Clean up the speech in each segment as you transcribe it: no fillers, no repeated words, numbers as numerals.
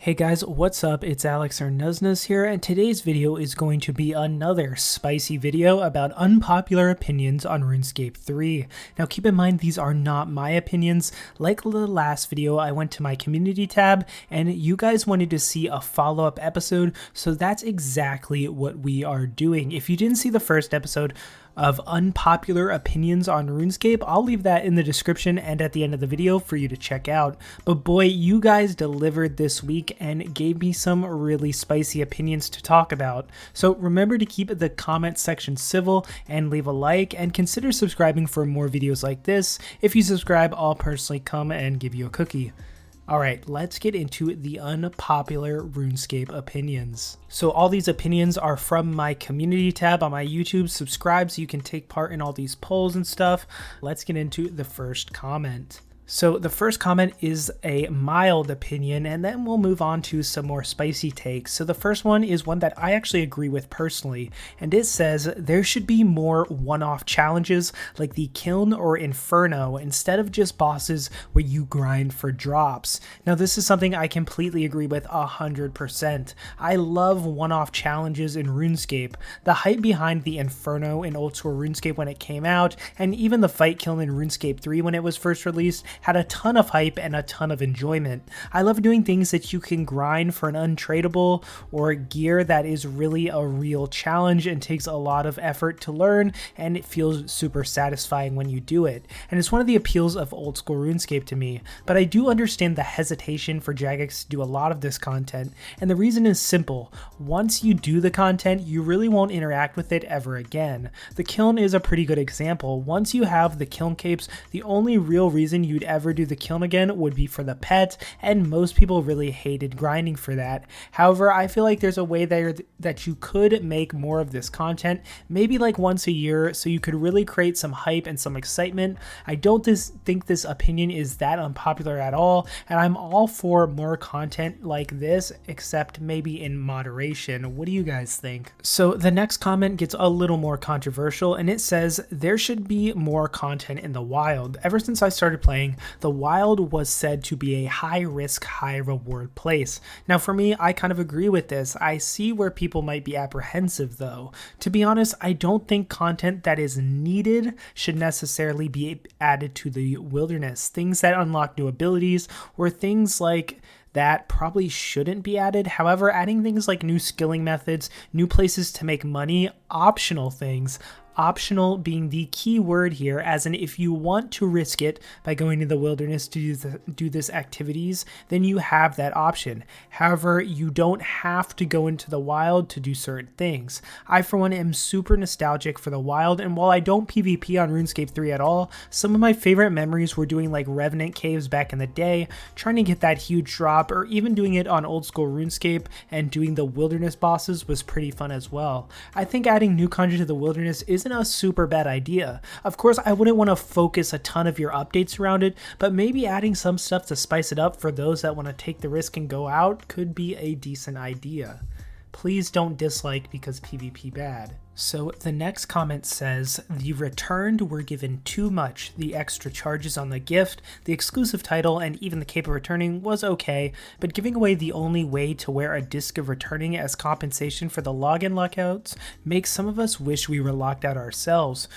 Hey guys, what's up? It's Alex or Nuznas here, and today's video is going to be another spicy video about unpopular opinions on RuneScape 3. Now keep in mind, these are not my opinions. Like the last video, I went to my community tab, and you guys wanted to see a follow-up episode, so that's exactly what we are doing. If you didn't see the first episode of unpopular opinions on RuneScape, I'll leave that in the description and at the end of the video for you to check out. But boy, you guys delivered this week and gave me some really spicy opinions to talk about. So remember to keep the comment section civil and leave a like, and consider subscribing for more videos like this. If you subscribe, I'll personally come and give you a cookie. Alright, let's get into the unpopular RuneScape opinions. So all these opinions are from my community tab on my YouTube. Subscribe so you can take part in all these polls and stuff. Let's get into the first comment. So the first comment is a mild opinion, and then we'll move on to some more spicy takes. So the first one is one that I actually agree with personally, and it says there should be more one-off challenges like the Kiln or Inferno instead of just bosses where you grind for drops. Now this is something I completely agree with 100%. I love one-off challenges in RuneScape. The hype behind the Inferno in old school RuneScape when it came out, and even the Fight Kiln in RuneScape 3 when it was first released, had a ton of hype and a ton of enjoyment. I love doing things that you can grind for an untradeable or gear that is really a real challenge and takes a lot of effort to learn, and it feels super satisfying when you do it. And it's one of the appeals of old school RuneScape to me, but I do understand the hesitation for Jagex to do a lot of this content, and the reason is simple. Once you do the content, you really won't interact with it ever again. The Kiln is a pretty good example. Once you have the Kiln capes, the only real reason you'd ever do the Kiln again would be for the pet, and most people really hated grinding for that. However, I feel like there's a way there that you could make more of this content, maybe like once a year, so you could really create some hype and some excitement. I don't think this opinion is that unpopular at all, and I'm all for more content like this, except maybe in moderation. What do you guys think? So the next comment gets a little more controversial, and it says there should be more content in the wild. Ever since I started playing, the wild was said to be a high risk, high reward place. Now for me, I kind of agree with this. I see where people might be apprehensive though. To be honest, I don't think content that is needed should necessarily be added to the wilderness. Things that unlock new abilities or things like that probably shouldn't be added. However, adding things like new skilling methods, new places to make money, optional things, optional being the key word here, as in if you want to risk it by going to the wilderness to do this activities, then you have that option. However, you don't have to go into the wild to do certain things. I for one am super nostalgic for the wild, and while I don't PvP on RuneScape 3 at all, some of my favorite memories were doing like Revenant caves back in the day, trying to get that huge drop, or even doing it on old school RuneScape and doing the wilderness bosses was pretty fun as well. I think adding new content to the wilderness isn't a super bad idea. Of course, I wouldn't want to focus a ton of your updates around it, but maybe adding some stuff to spice it up for those that want to take the risk and go out could be a decent idea. Please don't dislike because PvP bad. So the next comment says, the returned were given too much. The extra charges on the gift, the exclusive title, and even the cape of returning was okay, but giving away the only way to wear a disc of returning as compensation for the login lockouts makes some of us wish we were locked out ourselves.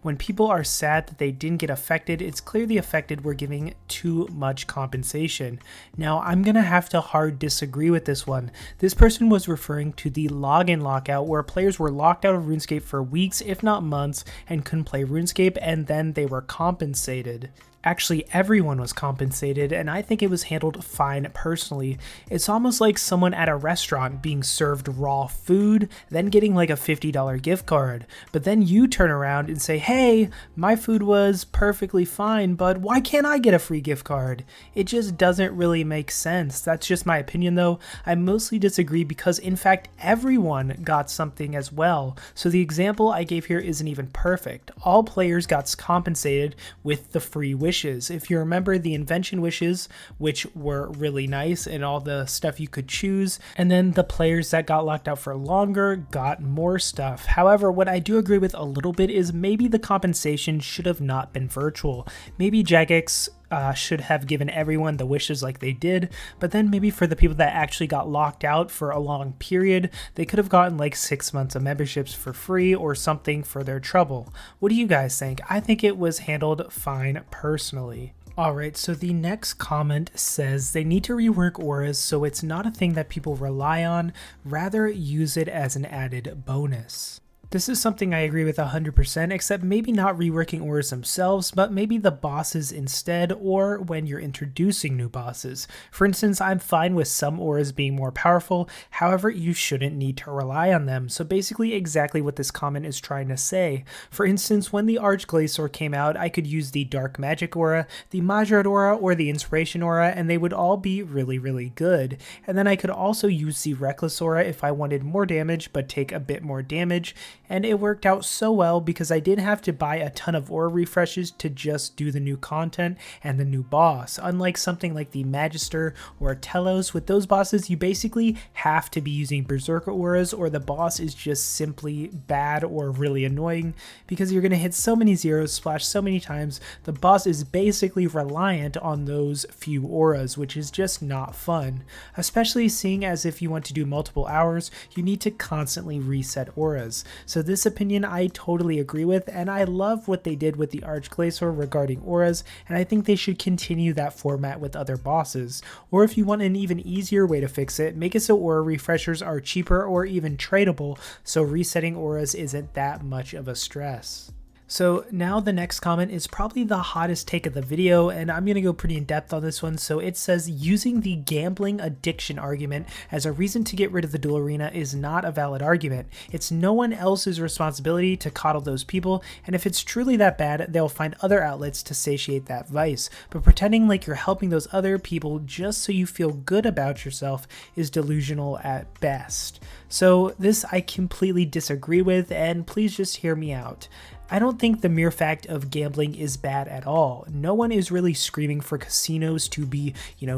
When people are sad that they didn't get affected, it's clear the affected were giving too much compensation. Now, I'm gonna have to hard disagree with this one. This person was referring to the login lockout, where players were locked out of RuneScape for weeks, if not months, and couldn't play RuneScape, and then they were compensated. Actually, everyone was compensated, and I think it was handled fine personally. It's almost like someone at a restaurant being served raw food, then getting like a $50 gift card. But then you turn around and say, hey, my food was perfectly fine, but why can't I get a free gift card? It just doesn't really make sense. That's just my opinion though. I mostly disagree because in fact, everyone got something as well. So the example I gave here isn't even perfect. All players got compensated with the free wishes. If you remember the invention wishes, which were really nice and all the stuff you could choose, and then the players that got locked out for longer got more stuff. However, what I do agree with a little bit is maybe the compensation should have not been virtual. Maybe Jagex should have given everyone the wishes like they did, but then maybe for the people that actually got locked out for a long period, they could have gotten like 6 months of memberships for free or something for their trouble. What do you guys think? I think it was handled fine personally. Alright, so the next comment says they need to rework auras so it's not a thing that people rely on, rather use it as an added bonus. This is something I agree with 100%, except maybe not reworking auras themselves, but maybe the bosses instead, or when you're introducing new bosses. For instance, I'm fine with some auras being more powerful, however, you shouldn't need to rely on them. So basically exactly what this comment is trying to say. For instance, when the Archglacior came out, I could use the Dark Magic aura, the Majorate aura, or the Inspiration aura, and they would all be really good. And then I could also use the Reckless aura if I wanted more damage, but take a bit more damage. And it worked out so well because I didn't have to buy a ton of aura refreshes to just do the new content and the new boss. Unlike something like the Magister or Telos, with those bosses you basically have to be using Berserker auras or the boss is just simply bad or really annoying because you're going to hit so many zeros, splash so many times, the boss is basically reliant on those few auras, which is just not fun. Especially seeing as if you want to do multiple hours, you need to constantly reset auras. So this opinion I totally agree with, and I love what they did with the Archglacior regarding auras, and I think they should continue that format with other bosses. Or if you want an even easier way to fix it, make it so aura refreshers are cheaper or even tradable, so resetting auras isn't that much of a stress. So now the next comment is probably the hottest take of the video, and I'm going to go pretty in depth on this one. So it says using the gambling addiction argument as a reason to get rid of the Duel Arena is not a valid argument. It's no one else's responsibility to coddle those people, and if it's truly that bad, they'll find other outlets to satiate that vice. But pretending like you're helping those other people just so you feel good about yourself is delusional at best. So this I completely disagree with, and please just hear me out. I don't think the mere fact of gambling is bad at all. No one is really screaming for casinos to be,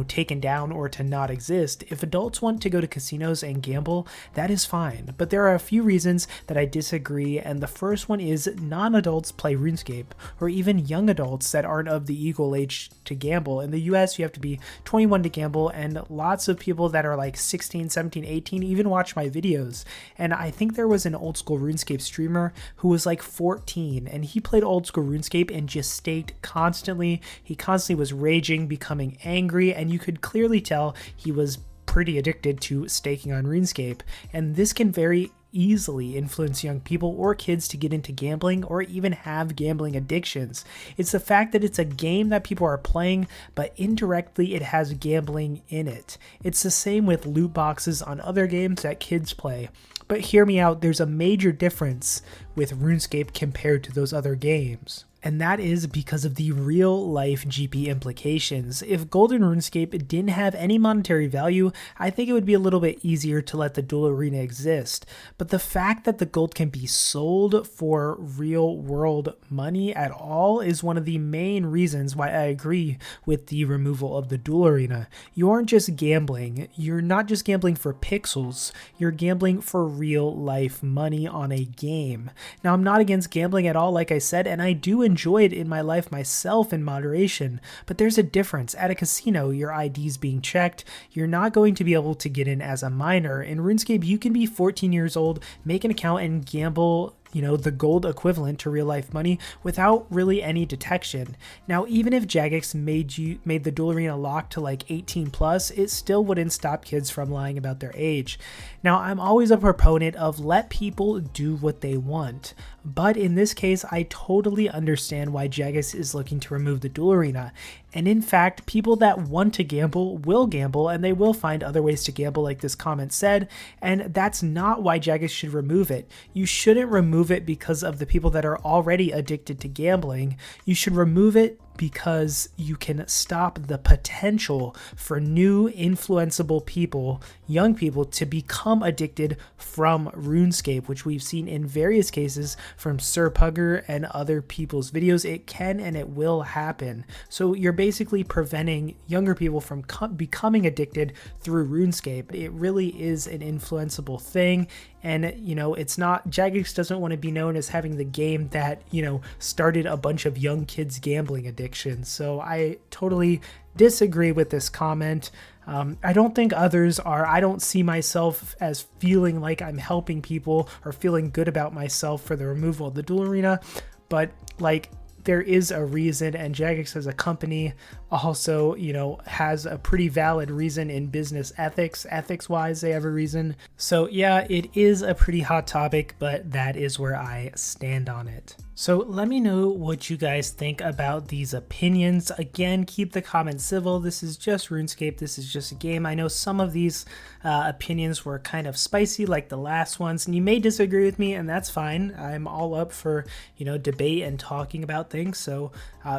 taken down or to not exist. If adults want to go to casinos and gamble, that is fine. But there are a few reasons that I disagree, and the first one is non-adults play Runescape, or even young adults that aren't of the equal age to gamble. In the US, you have to be 21 to gamble, and lots of people that are like 16, 17, 18 even watch my videos. And I think there was an old school Runescape streamer who was like 14, and he played old school RuneScape and just staked constantly. He constantly was raging, becoming angry, and you could clearly tell he was pretty addicted to staking on RuneScape. And this can very easily influence young people or kids to get into gambling or even have gambling addictions. It's the fact that it's a game that people are playing, but indirectly it has gambling in it. It's the same with loot boxes on other games that kids play. But hear me out, there's a major difference with RuneScape compared to those other games. And that is because of the real life GP implications. If gold in RuneScape didn't have any monetary value, I think it would be a little bit easier to let the Duel Arena exist. But the fact that the gold can be sold for real world money at all is one of the main reasons why I agree with the removal of the Duel Arena. You aren't just gambling. You're not just gambling for pixels. You're gambling for real life money on a game. Now, I'm not against gambling at all, like I said, and I do enjoy it in my life myself in moderation, but there's a difference. At a casino, your ID's being checked. You're not going to be able to get in as a minor. In RuneScape, you can be 14 years old, make an account, and gamble the gold equivalent to real life money without really any detection. Now, even if Jagex made the Duel Arena locked to like 18 plus, it still wouldn't stop kids from lying about their age. Now, I'm always a proponent of let people do what they want, but in this case, I totally understand why Jagex is looking to remove the Duel Arena. And in fact, people that want to gamble will gamble, and they will find other ways to gamble like this comment said, and that's not why Jagex should remove it. You shouldn't remove it because of the people that are already addicted to gambling. You should remove it because you can stop the potential for new influenceable people, young people, to become addicted from RuneScape, which we've seen in various cases from Sir Pugger and other people's videos. It can and it will happen. So you're basically preventing younger people from becoming addicted through RuneScape. It really is an influenceable thing. And, you know, it's not, Jagex doesn't want to be known as having the game that, you know, started a bunch of young kids' gambling addictions. So I totally disagree with this comment. I don't think others are. I don't see myself as feeling like I'm helping people or feeling good about myself for the removal of the Duel Arena, but like, there is a reason, and Jagex as a company also, you know, has a pretty valid reason in business ethics wise. They have a reason. So yeah, it is a pretty hot topic, but that is where I stand on it. So let me know what you guys think about these opinions. Again, keep the comments civil. This is just RuneScape. This is just a game. I know some of these opinions were kind of spicy, like the last ones, and you may disagree with me, and that's fine. I'm all up for, you know, debate and talking about things. So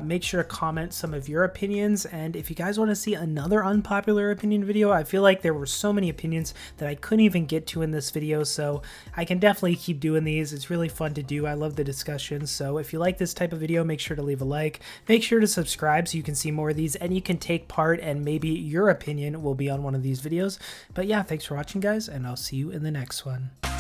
make sure to comment some of your opinions. And if you guys want to see another unpopular opinion video, I feel like there were so many opinions that I couldn't even get to in this video. So I can definitely keep doing these. It's really fun to do. I love the discussions. So if you like this type of video, make sure to leave a like, make sure to subscribe so you can see more of these and you can take part, and maybe your opinion will be on one of these videos. But yeah, thanks for watching, guys, and I'll see you in the next one.